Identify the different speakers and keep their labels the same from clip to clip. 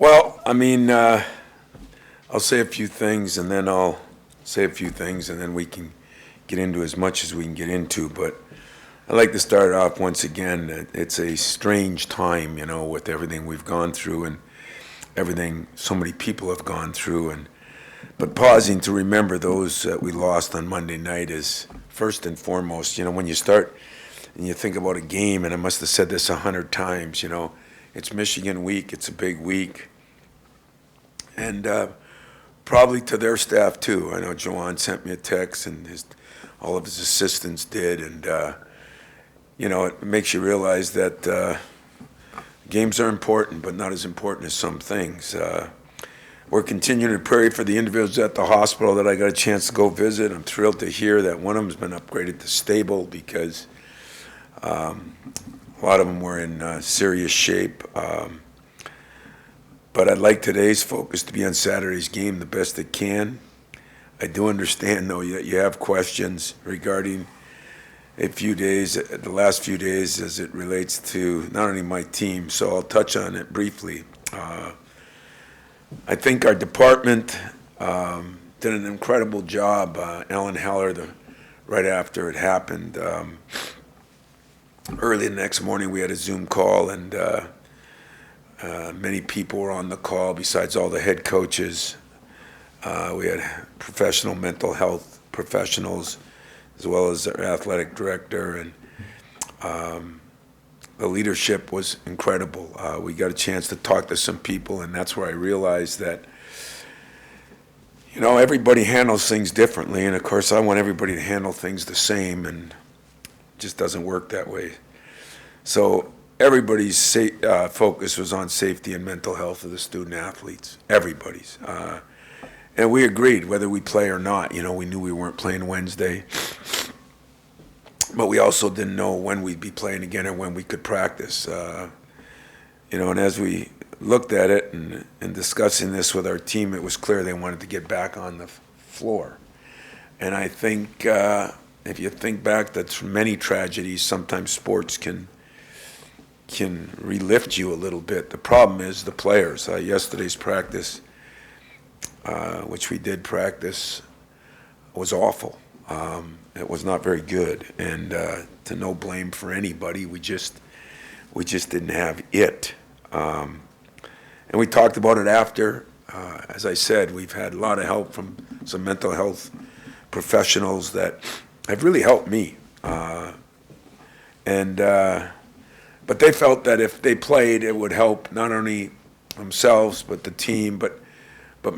Speaker 1: Well, I mean, I'll say a few things, and then I'll say a few things, and then we can get into as much as we can get into. But I'd like to start off once again. It's a strange time, with everything we've gone through and everything so many people have gone through. But pausing to remember those that we lost on Monday night is first and foremost. When you start and you think about a game, and I must have said this 100 times, it's Michigan week, it's a big week. And probably to their staff too. I know Joanne sent me a text, and all of his assistants did, and it makes you realize that games are important, but not as important as some things. We're continuing to pray for the individuals at the hospital that I got a chance to go visit. I'm thrilled to hear that one of them's been upgraded to stable because a lot of them were in serious shape. But I'd like today's focus to be on Saturday's game the best it can. I do understand, though, that you have questions regarding the last few days as it relates to not only my team, so I'll touch on it briefly. I think our department did an incredible job. Alan Heller, right after it happened, early the next morning we had a Zoom call, and many people were on the call besides all the head coaches. We had professional mental health professionals as well as our athletic director, and the leadership was incredible. We got a chance to talk to some people, and that's where I realized that everybody handles things differently, and of course I want everybody to handle things the same, and it just doesn't work that way. So everybody's focus was on safety and mental health of the student athletes, everybody's. And we agreed whether we play or not. We knew we weren't playing Wednesday, but we also didn't know when we'd be playing again or when we could practice. And as we looked at it and discussing this with our team, it was clear they wanted to get back on the floor. And I think if you think back to many tragedies, sometimes sports can relift you a little bit. The problem is the players. Yesterday's practice, which we did practice, was awful. It was not very good, and to no blame for anybody. We just didn't have it. And we talked about it after. As I said, we've had a lot of help from some mental health professionals that have really helped me. But they felt that if they played, it would help not only themselves but the team, but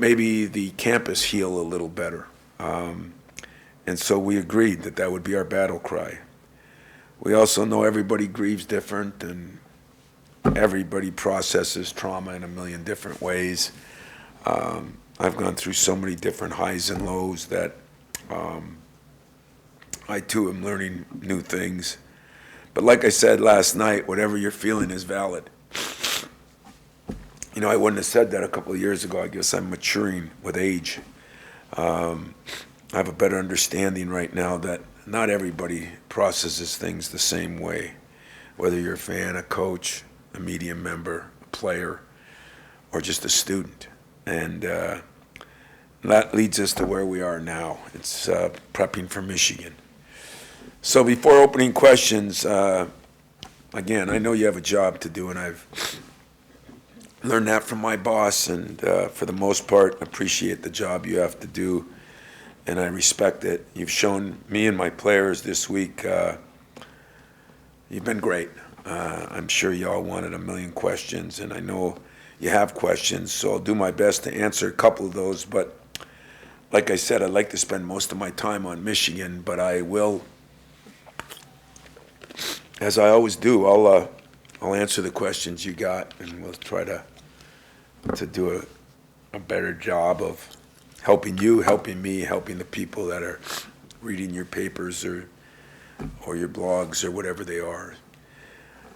Speaker 1: maybe the campus heal a little better. And so we agreed that would be our battle cry. We also know everybody grieves different, and everybody processes trauma in a million different ways. I've gone through so many different highs and lows that I too am learning new things. But like I said last night, whatever you're feeling is valid. I wouldn't have said that a couple of years ago. I guess I'm maturing with age. I have a better understanding right now that not everybody processes things the same way, whether you're a fan, a coach, a media member, a player, or just a student. And that leads us to where we are now. It's prepping for Michigan. So before opening questions, again, I know you have a job to do, and I've learned that from my boss, and for the most part, appreciate the job you have to do, and I respect it. You've shown me and my players this week, you've been great. I'm sure y'all wanted a million questions, and I know you have questions, so I'll do my best to answer a couple of those. But like I said, I'd like to spend most of my time on Michigan, but I will, as I always do, I'll answer the questions you got, and we'll try to do a better job of helping you, helping me, helping the people that are reading your papers or your blogs or whatever they are.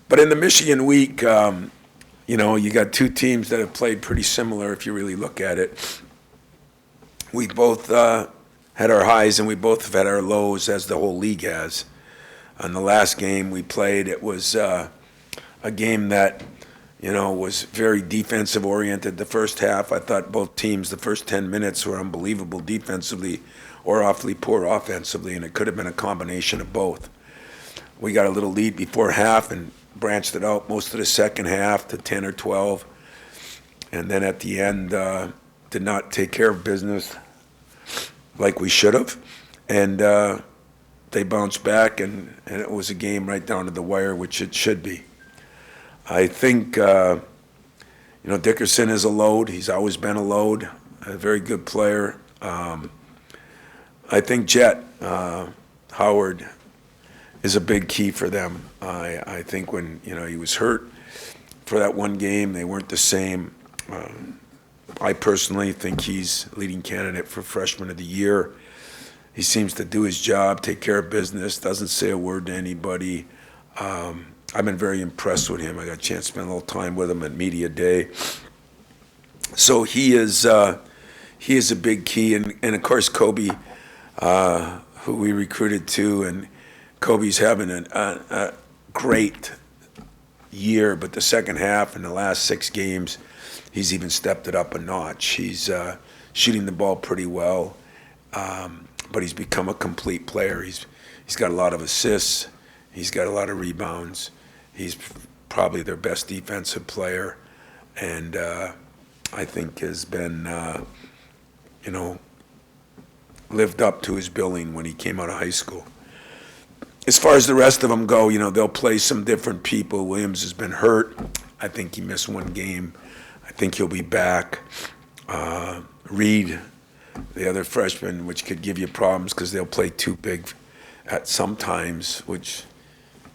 Speaker 1: But in the Michigan week, you got two teams that have played pretty similar if you really look at it. We both had our highs and we both have had our lows, as the whole league has. On the last game we played, it was a game that was very defensive oriented the first half. I thought both teams, the first 10 minutes were unbelievable defensively or awfully poor offensively, and it could have been a combination of both. We got a little lead before half and branched it out most of the second half to 10 or 12. And then at the end, did not take care of business like we should have. And they bounced back, and it was a game right down to the wire, which it should be. I think, Dickerson is a load. He's always been a load, a very good player. I think Jet Howard is a big key for them. I think when, he was hurt for that one game, they weren't the same. I personally think he's leading candidate for Freshman of the Year. He seems to do his job, take care of business, doesn't say a word to anybody. I've been very impressed with him. I got a chance to spend a little time with him at Media Day. So he is a big key. And of course, Kobe, who we recruited too, and Kobe's having a great year, but the second half and the last 6 games, he's even stepped it up a notch. He's shooting the ball pretty well, but he's become a complete player. He's got a lot of assists. He's got a lot of rebounds. He's probably their best defensive player, and I think has been, lived up to his billing when he came out of high school. As far as the rest of them go, they'll play some different people. Williams has been hurt. I think he missed 1 game. I think he'll be back. Reed, the other freshman, which could give you problems because they'll play too big at some times, which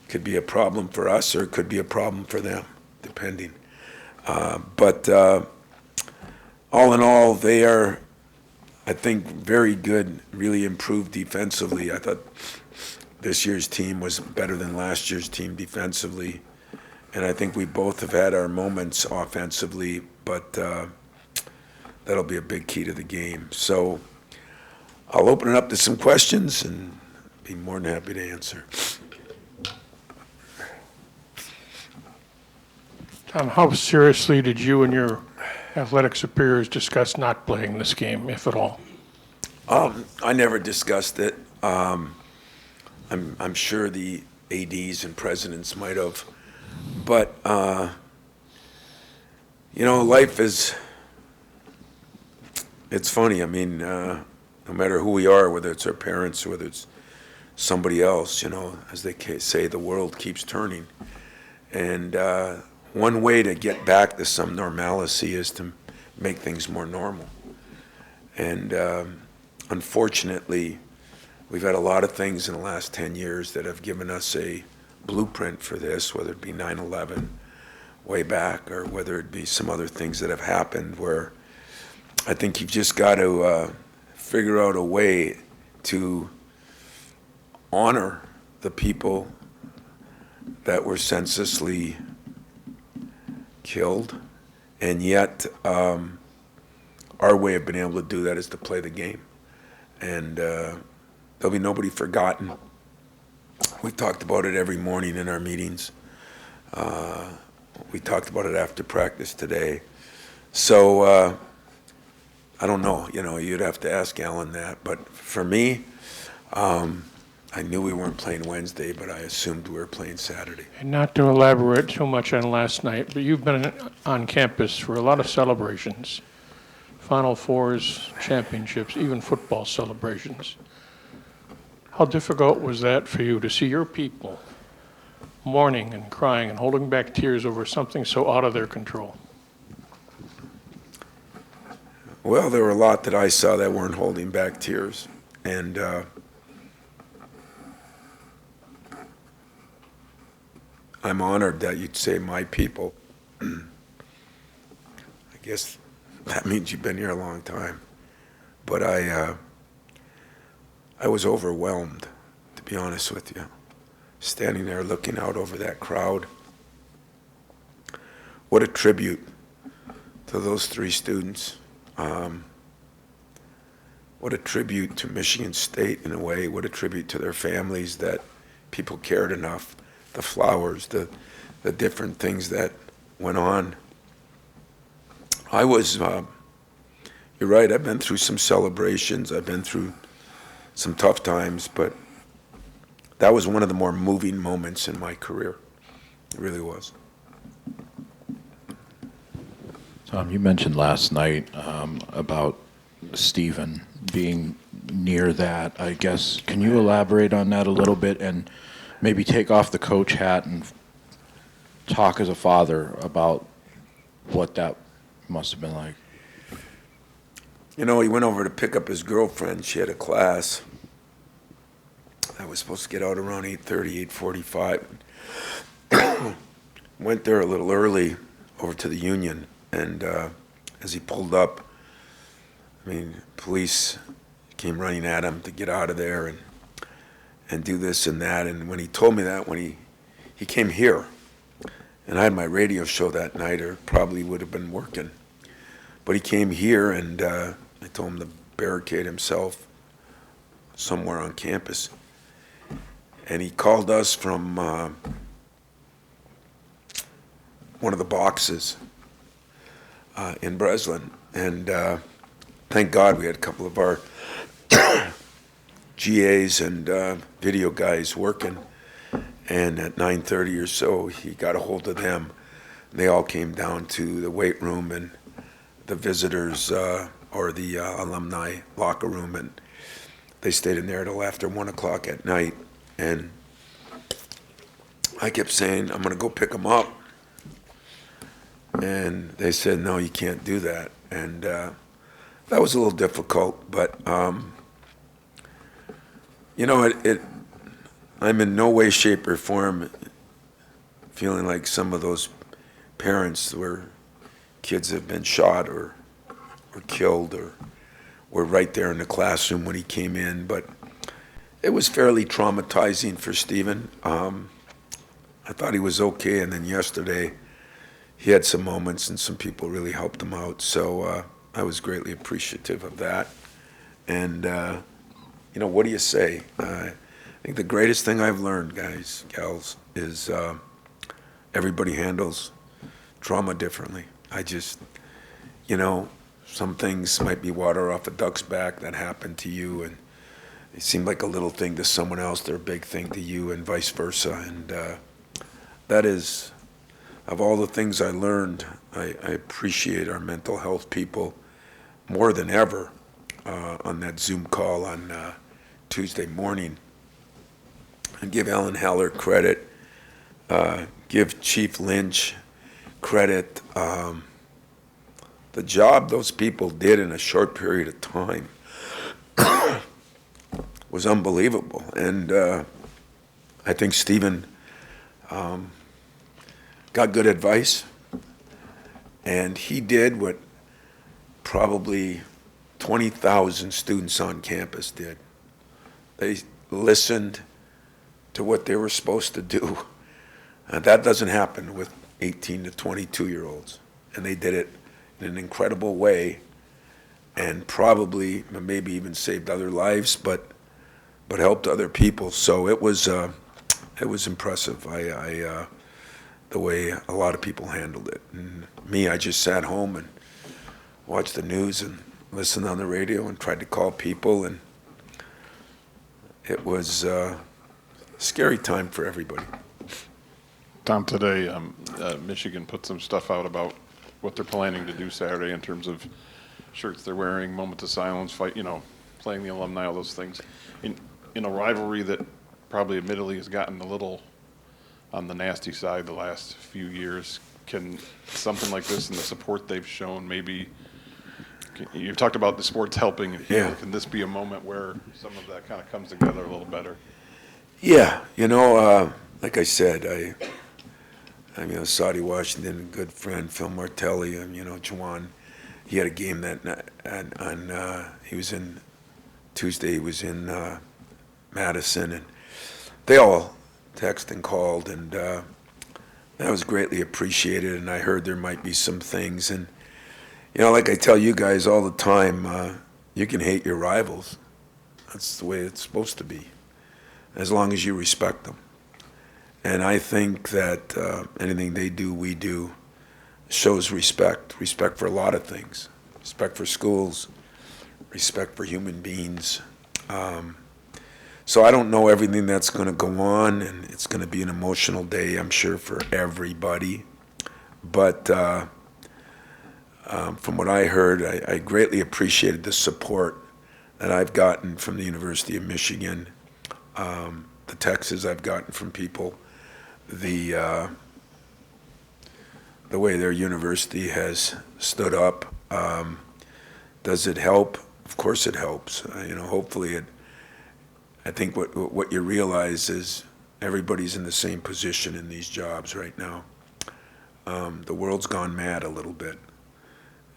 Speaker 1: could be a problem for us or it could be a problem for them, depending. But all in all, they are, I think, very good, really improved defensively. I thought this year's team was better than last year's team defensively. And I think we both have had our moments offensively, but that'll be a big key to the game. So I'll open it up to some questions and be more than happy to answer.
Speaker 2: Tom, how seriously did you and your athletic superiors discuss not playing this game, if at all?
Speaker 1: I never discussed it. I'm sure the ADs and presidents might have. But, life is, it's funny. I mean, no matter who we are, whether it's our parents or whether it's somebody else, as they say, the world keeps turning. And one way to get back to some normalcy is to make things more normal. And unfortunately, we've had a lot of things in the last 10 years that have given us a blueprint for this, whether it be 9/11 way back or whether it be some other things that have happened, where I think you've just got to figure out a way to honor the people that were senselessly killed, and yet our way of being able to do that is to play the game. And there'll be nobody forgotten. We talked about it every morning in our meetings. We talked about it after practice today. So I don't know, you'd have to ask Alan that. But for me, I knew we weren't playing Wednesday, but I assumed we were playing Saturday.
Speaker 2: And not to elaborate too much on last night, but you've been on campus for a lot of celebrations, Final Fours, championships, even football celebrations. How difficult was that for you to see your people mourning and crying and holding back tears over something so out of their control?
Speaker 1: Well, there were a lot that I saw that weren't holding back tears. And I'm honored that you'd say my people. I guess that means you've been here a long time. But I was overwhelmed, to be honest with you. Standing there looking out over that crowd. What a tribute to those 3 students. What a tribute to Michigan State in a way. What a tribute to their families that people cared enough. The flowers, the different things that went on. I was, you're right, I've been through some celebrations, I've been through some tough times, but that was one of the more moving moments in my career. It really was.
Speaker 3: Tom, you mentioned last night about Stephen being near that. I guess, can you elaborate on that a little bit and maybe take off the coach hat and talk as a father about what that must have been like?
Speaker 1: You know, he went over to pick up his girlfriend. She had a class. I was supposed to get out around 8:30, 8:45. Went there a little early over to the Union, and as he pulled up, I mean, police came running at him to get out of there and do this and that. And when he told me that, when he came here, and I had my radio show that night, or probably would have been working, but he came here, and I told him to barricade himself somewhere on campus. And he called us from one of the boxes in Breslin. And thank God we had a couple of our GAs and video guys working. And at 9:30 or so, he got a hold of them. They all came down to the weight room and the visitors or the alumni locker room, and they stayed in there till after 1 o'clock at night. And I kept saying, I'm going to go pick him up. And they said, no, you can't do that. And that was a little difficult, but you know, I'm in no way, shape, or form feeling like some of those parents where kids have been shot or killed or were right there in the classroom when he came in. But it was fairly traumatizing for Stephen. I thought he was okay, and then yesterday he had some moments and some people really helped him out. So I was greatly appreciative of that. And, you know, what do you say? I think the greatest thing I've learned, guys, gals, is everybody handles trauma differently. I just, you know, some things might be water off a duck's back that happened to you, and it seemed like a little thing to someone else, they're a big thing to you, and vice versa. And that is, of all the things I learned, I appreciate our mental health people more than ever on that Zoom call on Tuesday morning. And give Ellen Haller credit, give Chief Lynch credit. The job those people did in a short period of time was unbelievable. And I think Stephen got good advice, and he did what probably 20,000 students on campus did. They listened to what they were supposed to do. And that doesn't happen with 18 to 22-year-olds. And they did it in an incredible way, and probably maybe even saved other lives, but helped other people. So it was impressive. The way a lot of people handled it. And me, I just sat home and watched the news and listened on the radio and tried to call people, and it was a scary time for everybody.
Speaker 4: Tom, today Michigan put some stuff out about what they're planning to do Saturday in terms of shirts they're wearing, moment of silence, fight, you know, playing the alumni, all those things. In a rivalry that probably admittedly has gotten a little on the nasty side the last few years, can something like this and the support they've shown, maybe, you've talked about the sports helping and healing.
Speaker 1: Yeah.
Speaker 4: Can this be a moment where some of that kind of comes together a little better?
Speaker 1: Yeah, you know, like I said, I mean, Saudi Washington, a good friend, Phil Martelli, you know, Juwan, he had a game that night, he was in, Tuesday he was in Madison, and they all texted and called, and that was greatly appreciated, and I heard there might be some things, and, you know, like I tell you guys all the time, you can hate your rivals. That's the way it's supposed to be, as long as you respect them. And I think that anything they do, we do. shows respect for a lot of things, respect for schools, respect for human beings. So I don't know everything that's going to go on, and it's going to be an emotional day, I'm sure, for everybody. But from what I heard, I greatly appreciated the support that I've gotten from the University of Michigan, the texts I've gotten from people, the way their university has stood up. Does it help? Of course it helps. Hopefully it. I think what you realize is everybody's in the same position in these jobs right now. The world's gone mad a little bit.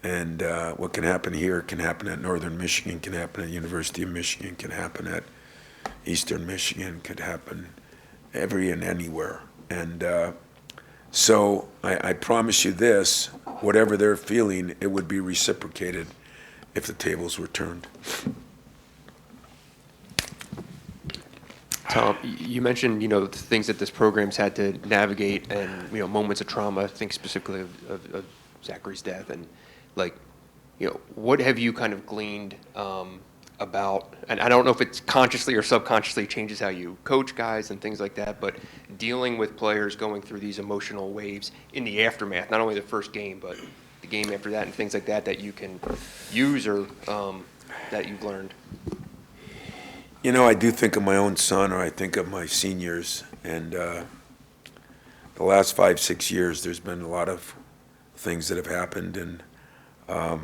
Speaker 1: And what can happen here can happen at Northern Michigan, can happen at University of Michigan, can happen at Eastern Michigan, could happen every and anywhere. And so I promise you this, whatever they're feeling, it would be reciprocated if the tables were turned.
Speaker 5: Tom, you mentioned, the things that this program's had to navigate and, moments of trauma. I think specifically of Zachary's death. And, what have you kind of gleaned about, and I don't know if it's consciously or subconsciously changes how you coach guys and things like that, but dealing with players going through these emotional waves in the aftermath, not only the first game, but the game after that and things like that you can use or that you've learned?
Speaker 1: I do think of my own son, or I think of my seniors, and the last 5-6 years, there's been a lot of things that have happened, and I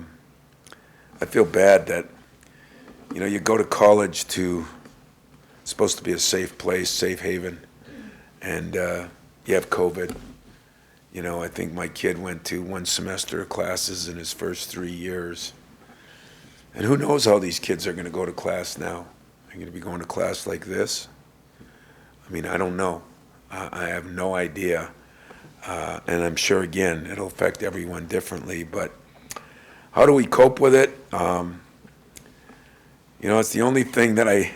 Speaker 1: feel bad that, you go to college it's supposed to be a safe place, safe haven, and you have COVID. I think my kid went to 1 semester of classes in his first 3 years, and who knows how these kids are going to go to class now. I'm going to be going to class like this? I don't know. I have no idea. And I'm sure, again, it'll affect everyone differently. But how do we cope with it? It's the only thing that I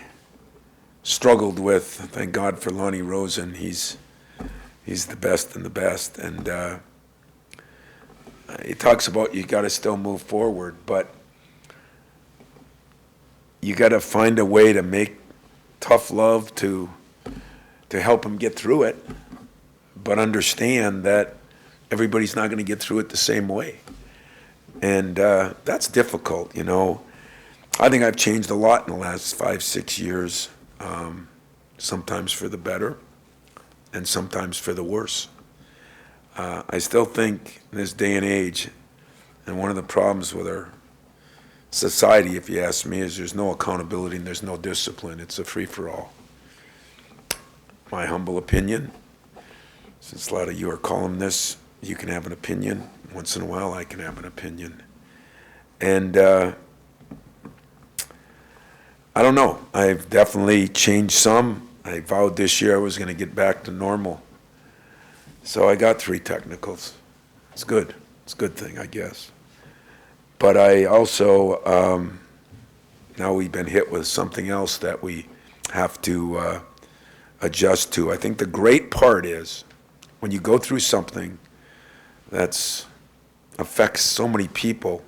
Speaker 1: struggled with. Thank God for Lonnie Rosen. He's the best and the best. And he talks about you got to still move forward. But you got to find a way to make tough love to help them get through it, but understand that everybody's not going to get through it the same way. And that's difficult, I think I've changed a lot in the last 5-6 years, sometimes for the better and sometimes for the worse. I still think in this day and age, and one of the problems with our society, if you ask me, is there's no accountability and there's no discipline. It's a free-for-all. My humble opinion, since a lot of you are columnists, you can have an opinion. Once in a while, I can have an opinion. And I don't know. I've definitely changed some. I vowed this year I was going to get back to normal. So I got 3 technicals. It's good. It's a good thing, I guess. But I also, now we've been hit with something else that we have to adjust to. I think the great part is when you go through something that affects so many people,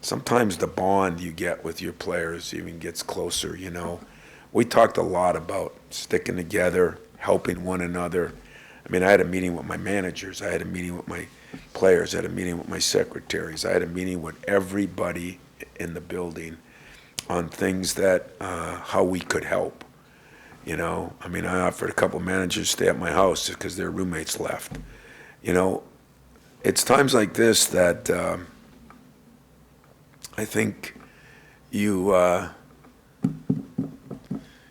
Speaker 1: sometimes the bond you get with your players even gets closer, We talked a lot about sticking together, helping one another. I had a meeting with my managers. I had a meeting with my players. I had a meeting with my secretaries. I had a meeting with everybody in the building on things that, how we could help. I offered a couple managers to stay at my house just because their roommates left. It's times like this that I think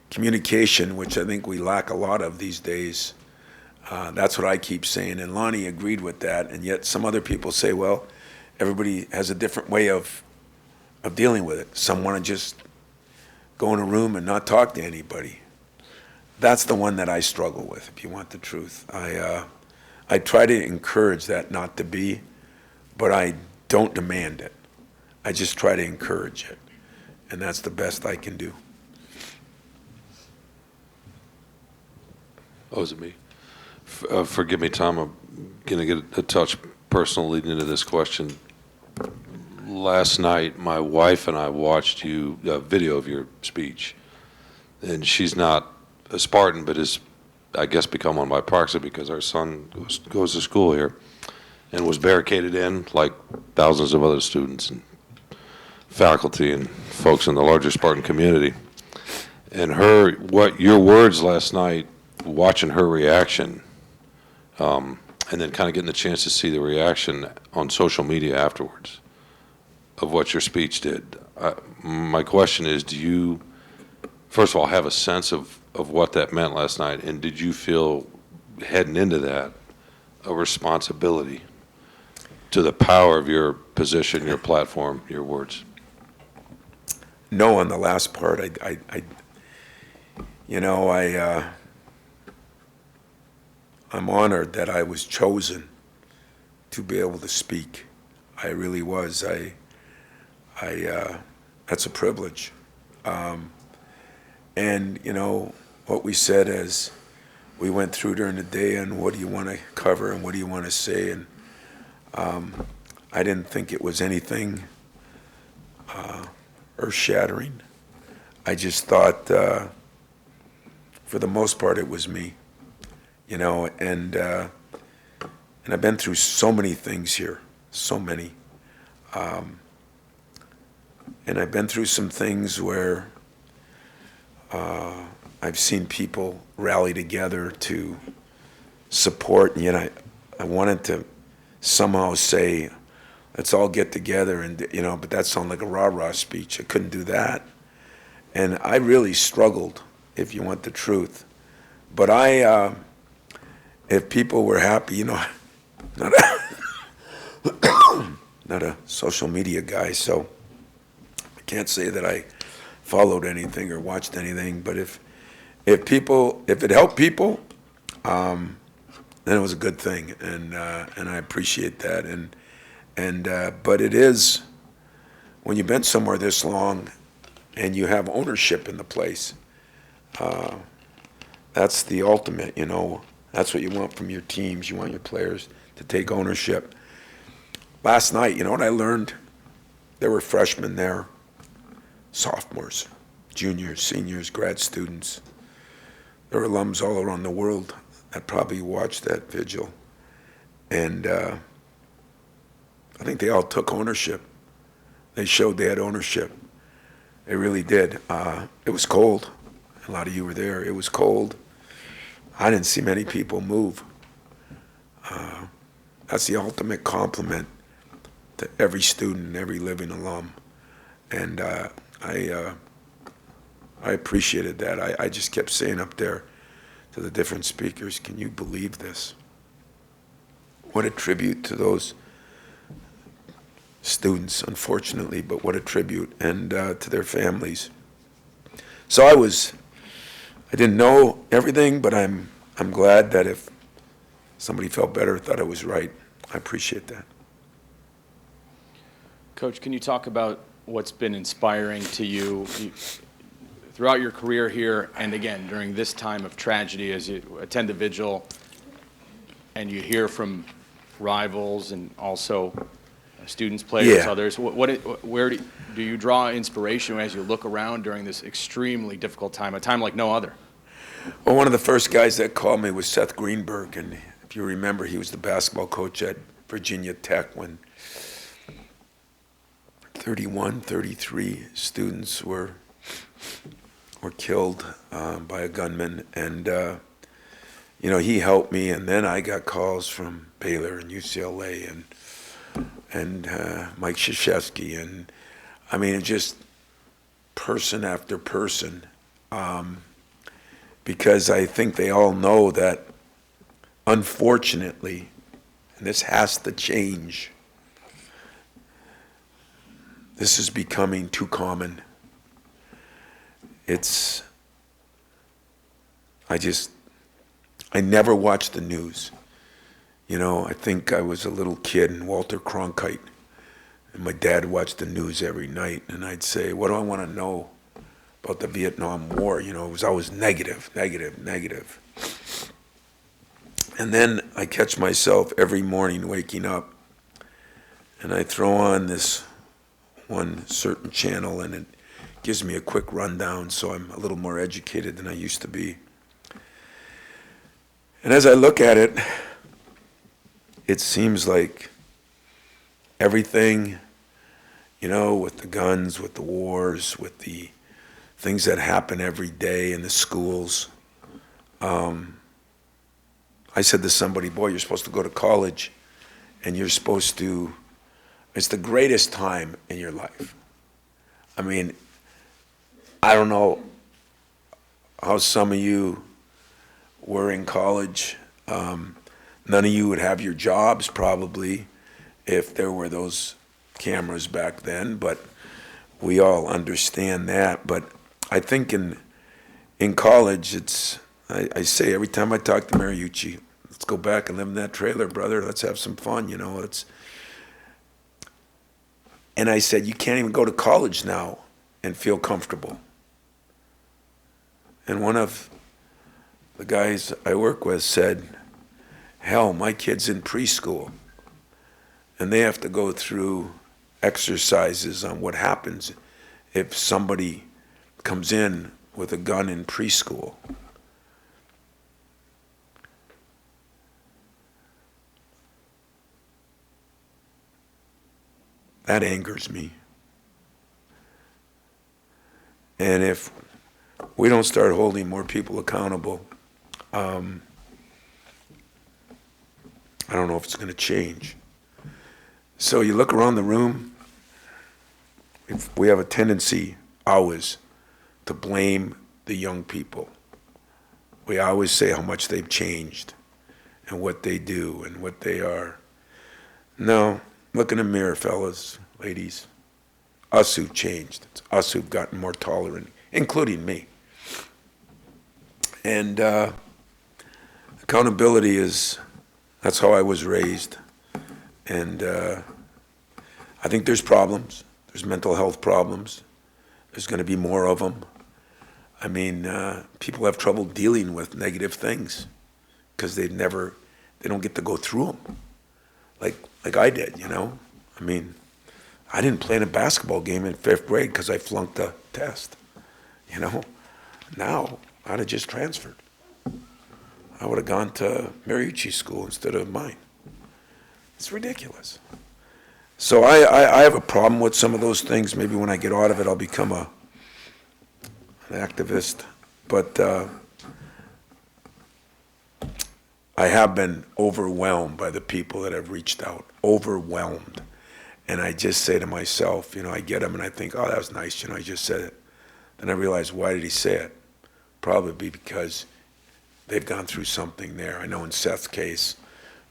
Speaker 1: communication, which I think we lack a lot of these days, that's what I keep saying, and Lonnie agreed with that, and yet some other people say, well, everybody has a different way of dealing with it. Some want to just go in a room and not talk to anybody. That's the one that I struggle with, if you want the truth. I try to encourage that not to be, but I don't demand it. I just try to encourage it, and that's the best I can do.
Speaker 6: Oh, is it me? Forgive me, Tom, I'm going to get a touch personal leading into this question. Last night, my wife and I watched a video of your speech, and she's not a Spartan, but has, I guess, become one by proxy because our son goes to school here, and was barricaded in like thousands of other students and faculty and folks in the larger Spartan community. And your words last night, watching her reaction, and then kind of getting the chance to see the reaction on social media afterwards of what your speech did. My question is, do you, first of all, have a sense of what that meant last night, and did you feel heading into that a responsibility to the power of your position, your platform, your words?
Speaker 1: No, on the last part, I'm honored that I was chosen to be able to speak. I really was. That's a privilege. And, what we said as we went through during the day and what do you want to cover and what do you want to say, and I didn't think it was anything earth-shattering. I just thought, for the most part, it was me, and I've been through so many things here, so many. And I've been through some things where I've seen people rally together to support, and yet I wanted to somehow say, let's all get together, and but that sounded like a rah-rah speech. I couldn't do that. And I really struggled, if you want the truth. But if people were happy, not a social media guy, so I can't say that I followed anything or watched anything, but if it helped people, then it was a good thing, and I appreciate that. But it is, when you've been somewhere this long and you have ownership in the place, that's the ultimate, That's what you want from your teams. You want your players to take ownership. Last night, you know what I learned? There were freshmen there, sophomores, juniors, seniors, grad students. There were alums all around the world that probably watched that vigil. And I think they all took ownership. They showed they had ownership. They really did. It was cold. A lot of you were there. It was cold. I didn't see many people move. That's the ultimate compliment to every student, every living alum. And I appreciated that. I just kept saying up there to the different speakers, can you believe this? What a tribute to those students, unfortunately, but what a tribute, and to their families. So I didn't know everything, but I'm glad that if somebody felt better, thought I was right, I appreciate that.
Speaker 7: Coach, can you talk about what's been inspiring to you throughout your career here, and again, during this time of tragedy, as you attend the vigil and you hear from rivals and also students, players, others, where do you draw inspiration as you look around during this extremely difficult time, a time like no other?
Speaker 1: Well, one of the first guys that called me was Seth Greenberg, and if you remember, he was the basketball coach at Virginia Tech when 31, 33 students were killed by a gunman, and he helped me, and then I got calls from Baylor and UCLA and Mike Krzyzewski, and I mean, just person after person, because I think they all know that, unfortunately, and this has to change, this is becoming too common. I never watched the news. I think I was a little kid and Walter Cronkite, and my dad watched the news every night, and I'd say, what do I want to know about the Vietnam War? It was always negative. And then I catch myself every morning waking up and I throw on this one certain channel, and it gives me a quick rundown, so I'm a little more educated than I used to be. And as I look at it, it seems like everything, with the guns, with the wars, with the things that happen every day in the schools. I said to somebody, boy, you're supposed to go to college, and you're supposed to, it's the greatest time in your life. I mean, I don't know how some of you were in college. None of you would have your jobs probably if there were those cameras back then, but we all understand that. But I think in college, I say every time I talk to Mariucci, let's go back and live in that trailer, brother. Let's have some fun, And I said, you can't even go to college now and feel comfortable. And one of the guys I work with said, hell, my kid's in preschool, and they have to go through exercises on what happens if somebody comes in with a gun in preschool. That angers me. And if we don't start holding more people accountable, I don't know if it's going to change. So you look around the room, we have a tendency always to blame the young people. We always say how much they've changed and what they do and what they are. No, look in the mirror, fellas, ladies. Us who've changed. It's us who've gotten more tolerant, including me. And accountability that's how I was raised. And I think there's problems. There's mental health problems. There's going to be more of them. I mean, people have trouble dealing with negative things because they don't get to go through them like I did, I mean, I didn't play in a basketball game in 5th grade because I flunked a test, Now, I'd have just transferred. I would have gone to Mariucci school instead of mine. It's ridiculous. So I have a problem with some of those things. Maybe when I get out of it, I'll become an activist. But I have been overwhelmed by the people that have reached out. Overwhelmed. And I just say to myself, I get them and I think, oh, that was nice, I just said it. Then I realize, why did he say it? Probably because they've gone through something there. I know in Seth's case,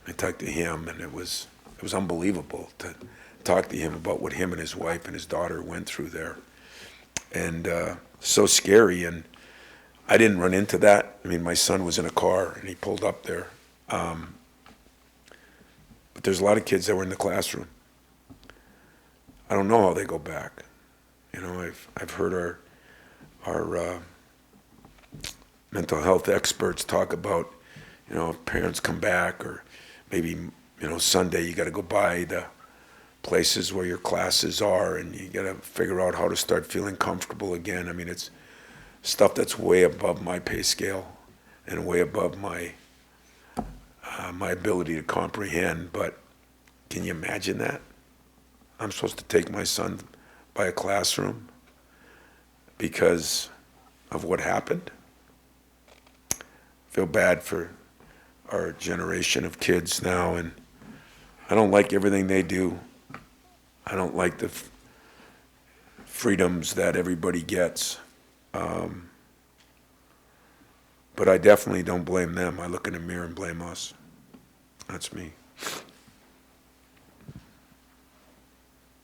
Speaker 1: I talked to him, and it was unbelievable to talk to him about what him and his wife and his daughter went through there. And so scary, and I didn't run into that. I mean, my son was in a car, and he pulled up there. But there's a lot of kids that were in the classroom. I don't know how they go back. I've heard our mental health experts talk about, if parents come back, or maybe, Sunday you got to go by the places where your classes are, and you got to figure out how to start feeling comfortable again. I mean, it's stuff that's way above my pay scale and way above my my ability to comprehend. But can you imagine that? I'm supposed to take my son by a classroom because of what happened. Feel bad for our generation of kids now, and I don't like everything they do. I don't like the freedoms that everybody gets. But I definitely don't blame them. I look in the mirror and blame us. That's me.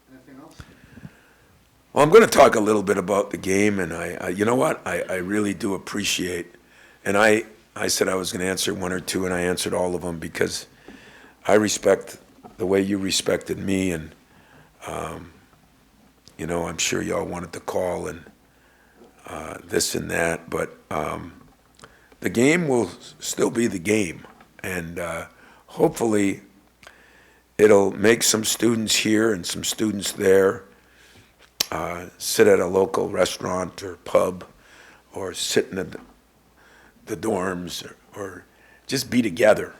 Speaker 8: Anything else?
Speaker 1: Well, I'm going to talk a little bit about the game, and I you know what? I really do appreciate, and I said I was going to answer one or two, and I answered all of them because I respect the way you respected me, and I'm sure y'all wanted to call and this and that, but the game will still be the game, and hopefully it'll make some students here and some students there sit at a local restaurant or pub or sit in the dorms or just be together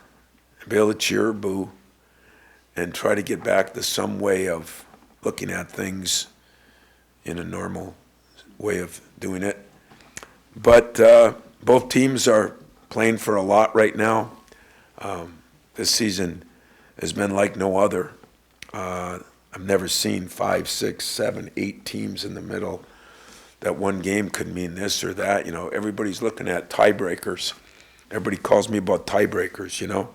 Speaker 1: and be able to cheer or boo and try to get back to some way of looking at things in a normal way of doing it. But both teams are playing for a lot right now. This season has been like no other. I've never seen 5, 6, 7, 8 teams in the middle that one game could mean this or that. You know, everybody's looking at tiebreakers. Everybody calls me about tiebreakers, you know,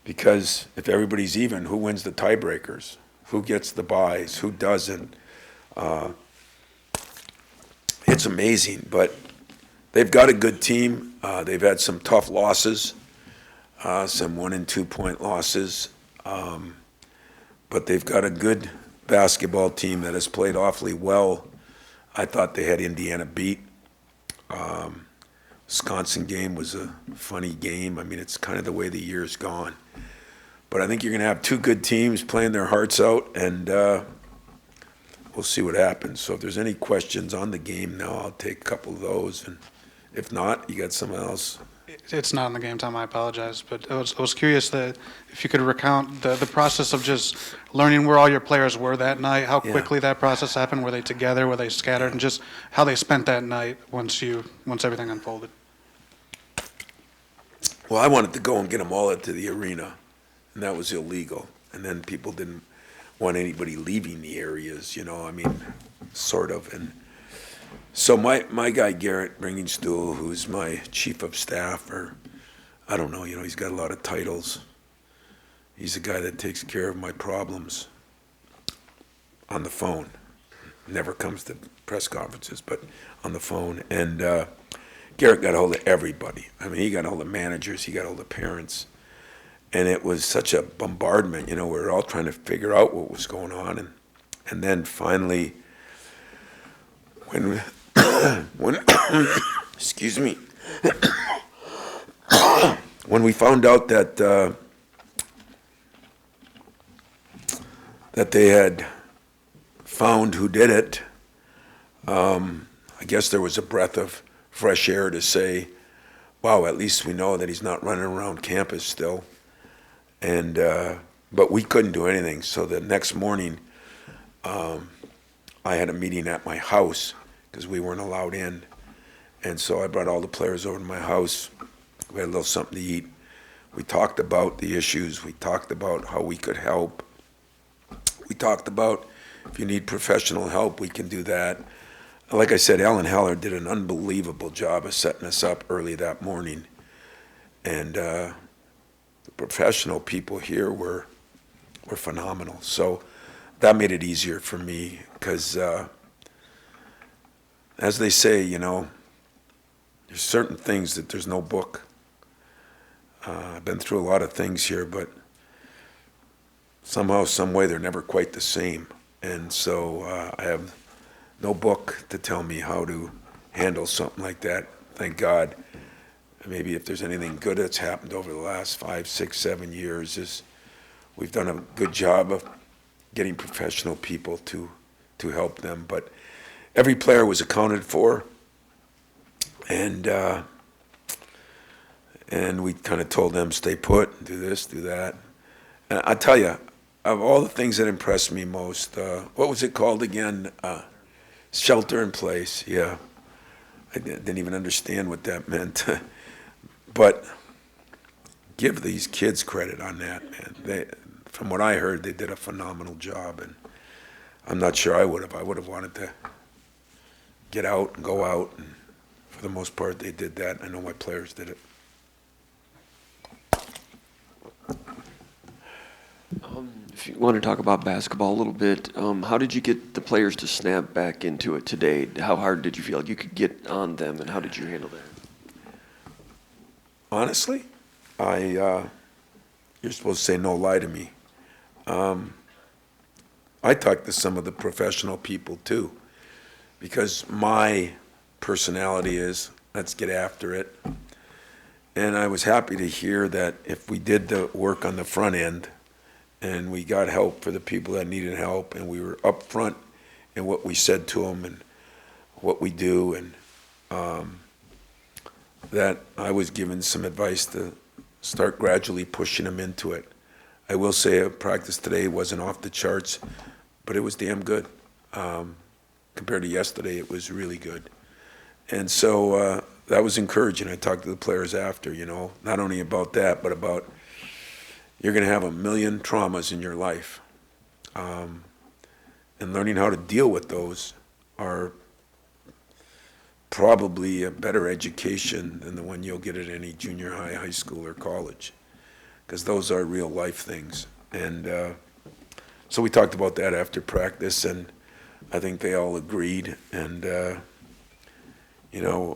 Speaker 1: because if everybody's even, who wins the tiebreakers? Who gets the buys? Who doesn't? It's amazing, but they've got a good team. They've had some tough losses, some 1 and 2 point losses, but they've got a good basketball team that has played awfully well. I thought they had Indiana beat. Wisconsin game was a funny game. I mean, it's kind of the way the year's gone. But I think you're going to have 2 good teams playing their hearts out, and we'll see what happens. So if there's any questions on the game now, I'll take a couple of those. And if not, you got someone else.
Speaker 8: It's not in the game time, I apologize, but I was curious that if you could recount the process of just learning where all your players were that night, how
Speaker 1: Yeah.
Speaker 8: quickly that process happened, were they together, were they scattered, and just how they spent that night once everything unfolded.
Speaker 1: Well, I wanted to go and get them all into the arena, and that was illegal. And then people didn't want anybody leaving the areas, you know, I mean, sort of. And so my guy, Garrett Ringingstool, who's my chief of staff, or I don't know, you know, he's got a lot of titles. He's the guy that takes care of my problems on the phone. Never comes to press conferences, but on the phone. And Garrett got a hold of everybody. I mean, he got a hold of managers, he got a hold of parents. And it was such a bombardment, you know, we were all trying to figure out what was going on. And then finally, when excuse me, when we found out that that they had found who did it, I guess there was a breath of fresh air to say, wow, at least we know that he's not running around campus still. And but we couldn't do anything. So the next morning, I had a meeting at my house because we weren't allowed in. And so I brought all the players over to my house. We had a little something to eat. We talked about the issues. We talked about how we could help. We talked about if you need professional help, we can do that. Like I said, Alan Heller did an unbelievable job of setting us up early that morning. And the professional people here were phenomenal. So that made it easier for me because, as they say, you know, there's certain things that there's no book. I've been through a lot of things here, but somehow, some way, they're never quite the same. And so I have no book to tell me how to handle something like that. Thank God. Maybe if there's anything good that's happened over the last 5, 6, 7 years is we've done a good job of getting professional people to help them. But every player was accounted for, and we kind of told them, stay put, do this, do that. And I tell you, of all the things that impressed me most, what was it called again? Shelter in place, yeah. I didn't even understand what that meant. But give these kids credit on that, man. From what I heard, they did a phenomenal job, and I'm not sure I would have. I would have wanted to get out and go out, and for the most part, they did that. I know my players did it.
Speaker 9: If you want to talk about basketball a little bit, how did you get the players to snap back into it today? How hard did you feel like you could get on them, and how did you handle that?
Speaker 1: Honestly, you're supposed to say no lie to me. I talked to some of the professional people too, because my personality is, let's get after it. And I was happy to hear that if we did the work on the front end and we got help for the people that needed help, and we were upfront in what we said to them and what we do, and that I was given some advice to start gradually pushing them into it. I will say a practice today wasn't off the charts, but it was damn good. Compared to yesterday, it was really good. And so that was encouraging. I talked to the players after, not only about that, but about you're going to have 1,000,000 traumas in your life. And learning how to deal with those are probably a better education than the one you'll get at any junior high, high school, or college, because those are real life things. And so we talked about that after practice, and I think they all agreed. And,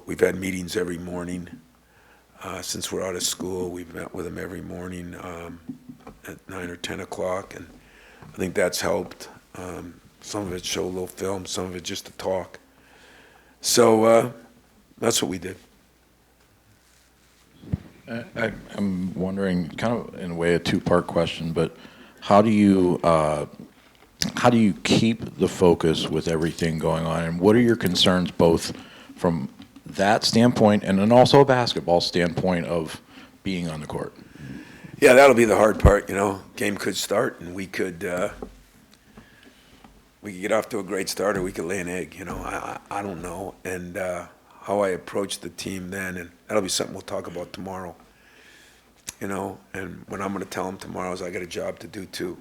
Speaker 1: we've had meetings every morning. Since we're out of school, we've met with them every morning at 9 or 10 o'clock, and I think that's helped. Some of it show a little film, some of it just to talk. So that's what we did.
Speaker 3: I'm wondering, kind of in a way, a two-part question, but how do you keep the focus with everything going on, and what are your concerns both from that standpoint and then also a basketball standpoint of being on the court?
Speaker 1: Yeah, that'll be the hard part. Game could start, and we could get off to a great start, or we could lay an egg. I don't know. And how I approach the team then, and that'll be something we'll talk about tomorrow. And what I'm going to tell them tomorrow is I got a job to do too,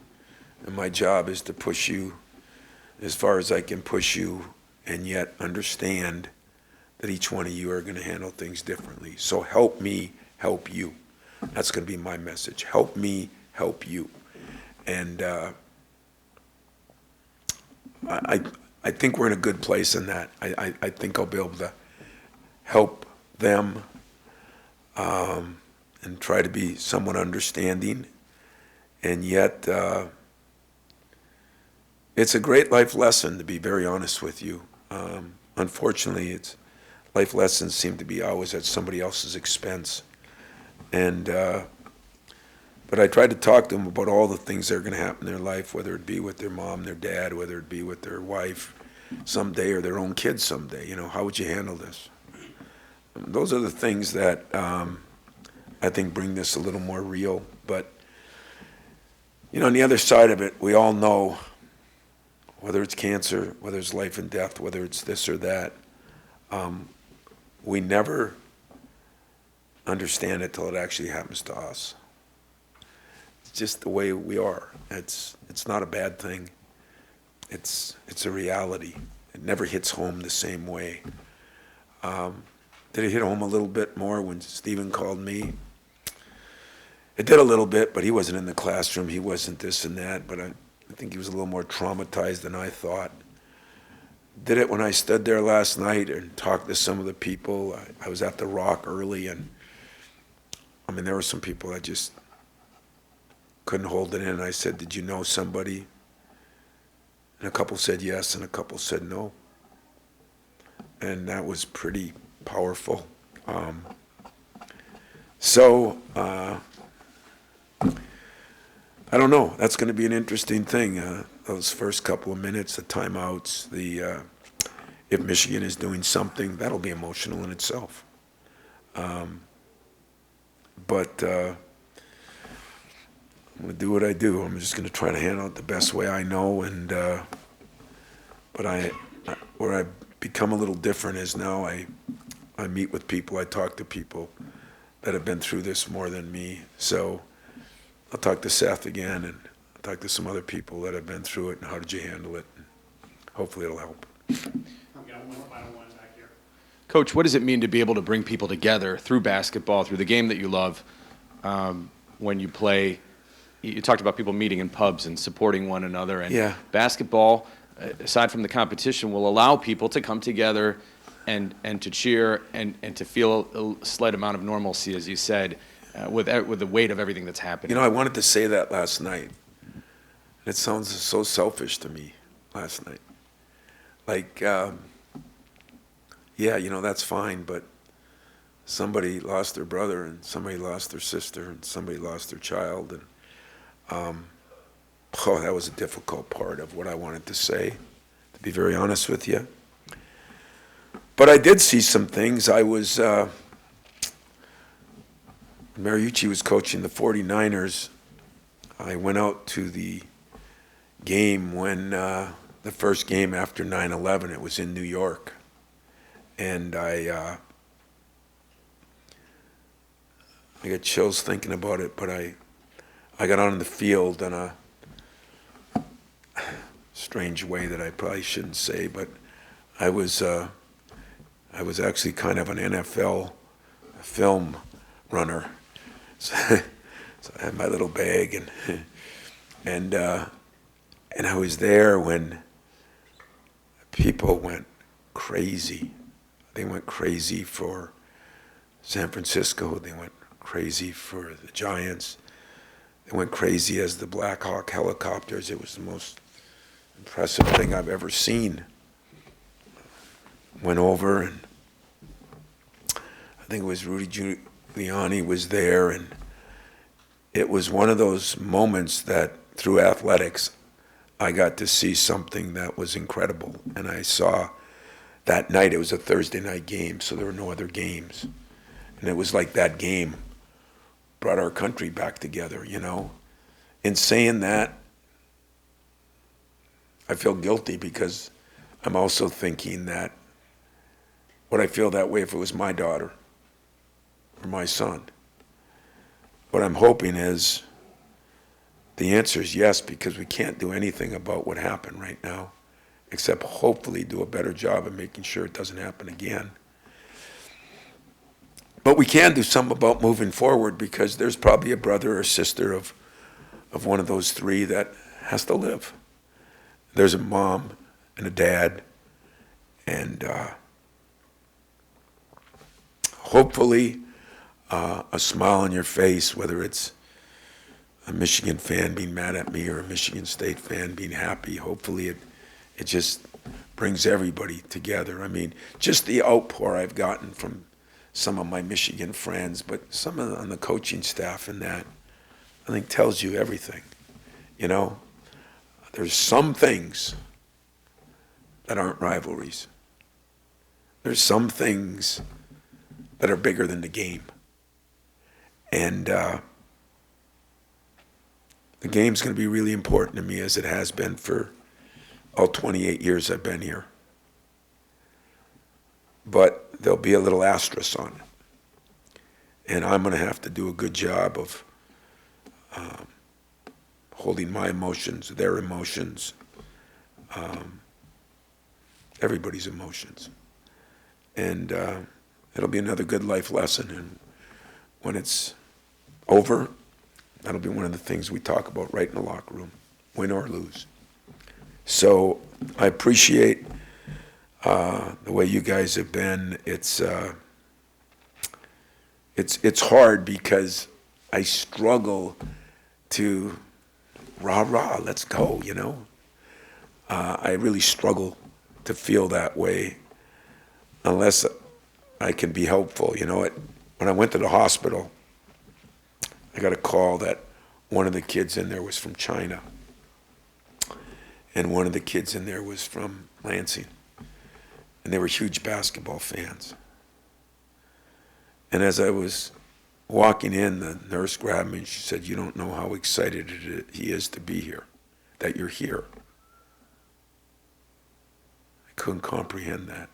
Speaker 1: and my job is to push you as far as I can push you, and yet understand that each one of you are going to handle things differently. So help me help you. That's going to be my message. Help me help you. And I think we're in a good place in that. I think I'll be able to help them and try to be somewhat understanding. And yet, it's a great life lesson, to be very honest with you. Unfortunately, life lessons seem to be always at somebody else's expense. And but I tried to talk to them about all the things that are going to happen in their life, whether it be with their mom, their dad, whether it be with their wife someday, or their own kids someday. How would you handle this? Those are the things that I think bring this a little more real. But on the other side of it, we all know, whether it's cancer, whether it's life and death, whether it's this or that, we never understand it till it actually happens to us. It's just the way we are. It's not a bad thing. It's a reality. It never hits home the same way. Did it hit home a little bit more when Stephen called me? It did a little bit, but he wasn't in the classroom. He wasn't this and that, but I think he was a little more traumatized than I thought. Did it when I stood there last night and talked to some of the people. I was at the Rock early, and there were some people that just couldn't hold it in. I said, "Did you know somebody?" And a couple said yes, and a couple said no. And that was pretty powerful. So I don't know. That's going to be an interesting thing. Those first couple of minutes, the timeouts, if Michigan is doing something, that'll be emotional in itself. But I'm going to do what I do. I'm just going to try to handle it the best way I know. And but where I've become a little different is now I meet with people, I talk to people that have been through this more than me. So I'll talk to Seth again, and I'll talk to some other people that have been through it, and how did you handle it? And hopefully it'll help.
Speaker 7: Coach, what does it mean to be able to bring people together through basketball, through the game that you love, when you play? You talked about people meeting in pubs and supporting one another, and
Speaker 1: Yeah.
Speaker 7: basketball, aside from the competition, will allow people to come together and to cheer and to feel a slight amount of normalcy, as you said, with the weight of everything that's happening.
Speaker 1: I wanted to say that last night. It sounds so selfish to me last night. Like, yeah, that's fine, but somebody lost their brother, and somebody lost their sister, and somebody lost their child, and oh, that was a difficult part of what I wanted to say, to be very honest with you. But I did see some things. Mariucci was coaching the 49ers. I went out to the game when, the first game after 9/11, it was in New York. And I get chills thinking about it, but I got on the field in a strange way that I probably shouldn't say, but I was actually kind of an NFL film runner. So I had my little bag, and I was there when people went crazy. They went crazy for San Francisco. They went crazy for the Giants. They went crazy as the Black Hawk helicopters. It was the most impressive thing I've ever seen. Went over, and I think it was Rudy Giuliani was there, and it was one of those moments that through athletics I got to see something that was incredible. And I saw that night, it was a Thursday night game, so there were no other games. And it was like that game brought our country back together, you know. In saying that, I feel guilty because I'm also thinking that would I feel that way if it was my daughter or my son? What I'm hoping is the answer is yes, because we can't do anything about what happened right now, except hopefully do a better job of making sure it doesn't happen again. But we can do something about moving forward, because there's probably a brother or sister of one of those three that has to live. There's a mom and a dad, and hopefully a smile on your face, whether it's a Michigan fan being mad at me or a Michigan State fan being happy. Hopefully it just brings everybody together. I mean, just the outpour I've gotten from some of my Michigan friends, but some on the coaching staff and that, I think tells you everything. You know, there's some things that aren't rivalries. There's some things that are bigger than the game. And the game's going to be really important to me, as it has been for all 28 years I've been here. But there'll be a little asterisk on it. And I'm going to have to do a good job of holding my emotions, their emotions, everybody's emotions. And it'll be another good life lesson. And when it's over, that'll be one of the things we talk about right in the locker room, win or lose. So I appreciate the way you guys have been. It's hard because I struggle to rah, let's go, you know. I really struggle to feel that way unless I can be helpful. You know, when I went to the hospital, I got a call that one of the kids in there was from China, and one of the kids in there was from Lansing, and they were huge basketball fans. And as I was walking in, the nurse grabbed me and she said, "You don't know how excited he is to be here, that you're here." I couldn't comprehend that.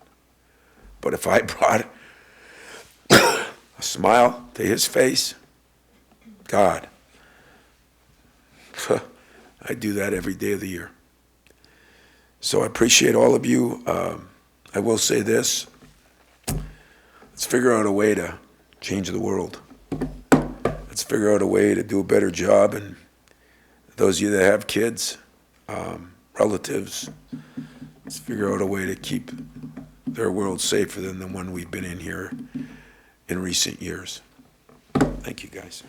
Speaker 1: But if I brought a smile to his face, God, I do that every day of the year. So I appreciate all of you. I will say this. Let's figure out a way to change the world. Let's figure out a way to do a better job. And those of you that have kids, relatives, let's figure out a way to keep their world safer than the one we've been in here in recent years. Thank you, guys.